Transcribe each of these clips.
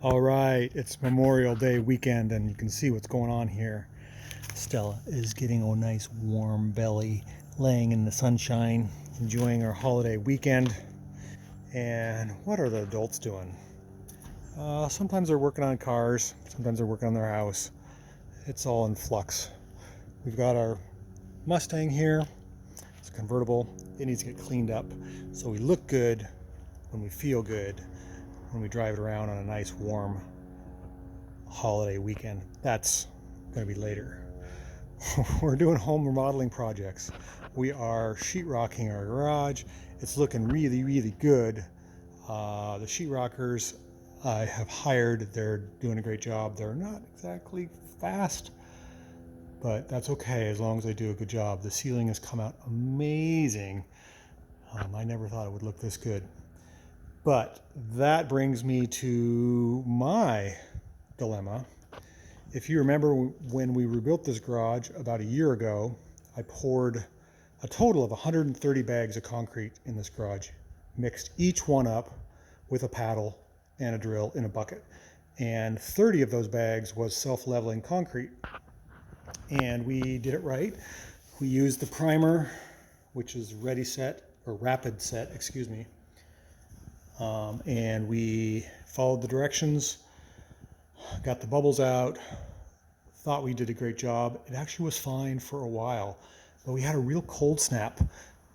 All right, it's Memorial Day weekend and you can see what's going on here. Stella is getting a nice warm belly, laying in the sunshine, enjoying our holiday weekend. And what are the adults doing? Sometimes they're working on cars, sometimes they're working on their house. It's all in flux. We've got our Mustang here. It's a convertible. It needs to get cleaned up so we look good when we feel good when we drive it around on a nice warm holiday weekend. That's going to be later. We're doing home remodeling projects. We are sheetrocking our garage. It's looking really, really good. The sheetrockers I have hired, they're doing a great job. They're not exactly fast, but that's okay as long as they do a good job. The ceiling has come out amazing. I never thought it would look this good. But that brings me to my dilemma. If you remember when we rebuilt this garage about a year ago, I poured a total of 130 bags of concrete in this garage, mixed each one up with a paddle and a drill in a bucket. And 30 of those bags was self-leveling concrete. And we did it right. We used the primer, which is ready set, or rapid set, excuse me. And we followed the directions, got the bubbles out, thought we did a great job. It actually was fine for a while, but we had a real cold snap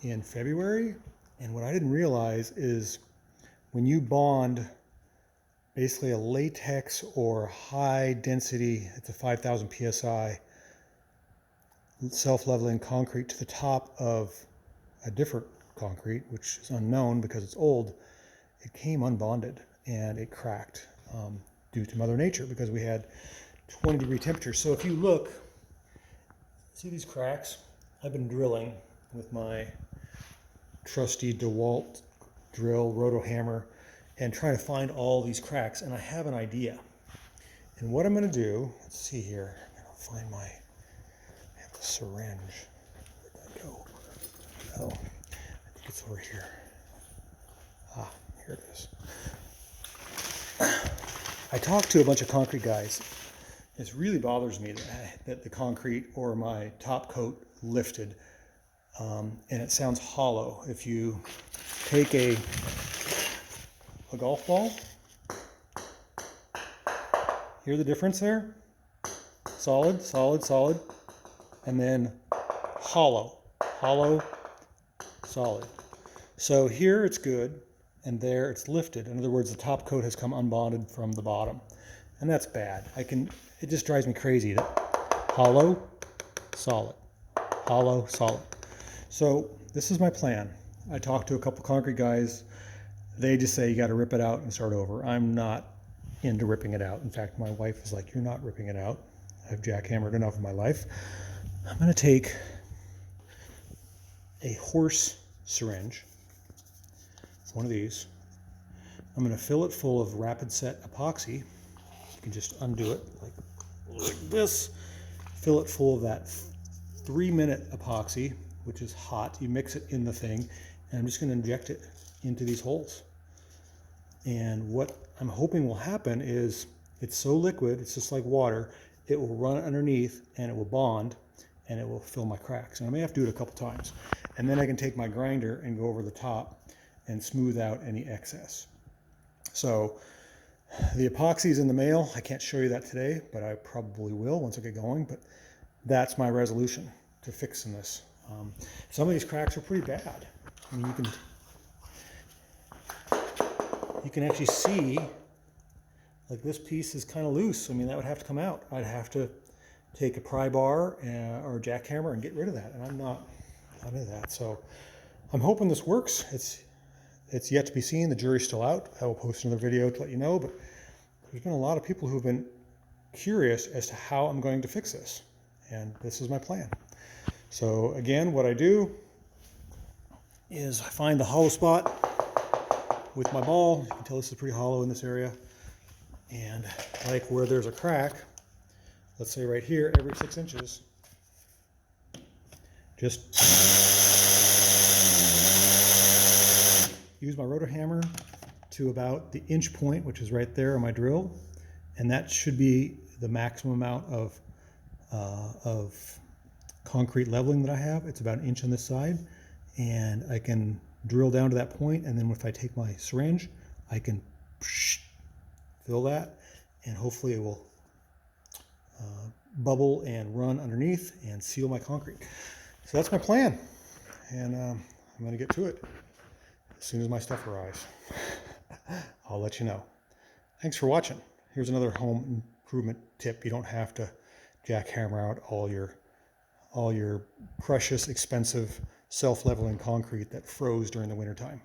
in February. And what I didn't realize is when you bond basically a latex or high density, it's a 5,000 PSI, self-leveling concrete to the top of a different concrete, which is unknown because it's old, it came unbonded and it cracked due to Mother Nature because we had 20-degree temperatures. So if you look, see these cracks? I've been drilling with my trusty DeWalt drill roto hammer and trying to find all these cracks, and I have an idea. And what I'm going to do, let's see here, I'm going to find I have a syringe. Where'd that go? Oh, I think it's over here. Ah, here it is. I talked to a bunch of concrete guys. It really bothers me that the concrete or my top coat lifted, and it sounds hollow. If you take a golf ball, hear the difference there? Solid, solid, solid, and then hollow, hollow, solid. So here it's good, and there it's lifted. In other words, the top coat has come unbonded from the bottom, and that's bad. It just drives me crazy that hollow, solid, hollow, solid. So this is my plan. I talked to a couple concrete guys. They just say you got to rip it out and start over. I'm not into ripping it out. In fact, my wife is like, you're not ripping it out. I've jackhammered enough in my life. I'm going to take a horse syringe, one of these. I'm going to fill it full of rapid set epoxy. You can just undo it like this. Fill it full of that 3-minute epoxy, which is hot. You mix it in the thing, and I'm just going to inject it into these holes. And what I'm hoping will happen is it's so liquid, it's just like water, it will run underneath and it will bond and it will fill my cracks. And I may have to do it a couple times. And then I can take my grinder and go over the top and smooth out any excess. So the epoxy is in the mail. I can't show you that today, but I probably will once I get going. But that's my resolution to fixing this. Some of these cracks are pretty bad. I mean, you can actually see, like this piece is kind of loose. I mean, that would have to come out. I'd have to take a pry bar or a jackhammer and get rid of that. And I'm not into that. So I'm hoping this works. It's yet to be seen. The jury's still out. I will post another video to let you know. But there's been a lot of people who've been curious as to how I'm going to fix this. And this is my plan. So again, what I do is I find the hollow spot with my ball. You can tell this is pretty hollow in this area. And like where there's a crack, let's say right here, every 6 inches, just use my rotor hammer to about the inch point, which is right there on my drill, and that should be the maximum amount of concrete leveling that I have. It's about an inch on this side, and I can drill down to that point, and then if I take my syringe, I can fill that, and hopefully it will bubble and run underneath and seal my concrete. So that's my plan, and I'm going to get to it as soon as my stuff arrives. I'll let you know. Thanks for watching. Here's another home improvement tip. You don't have to jackhammer out all your precious, expensive, self-leveling concrete that froze during the wintertime.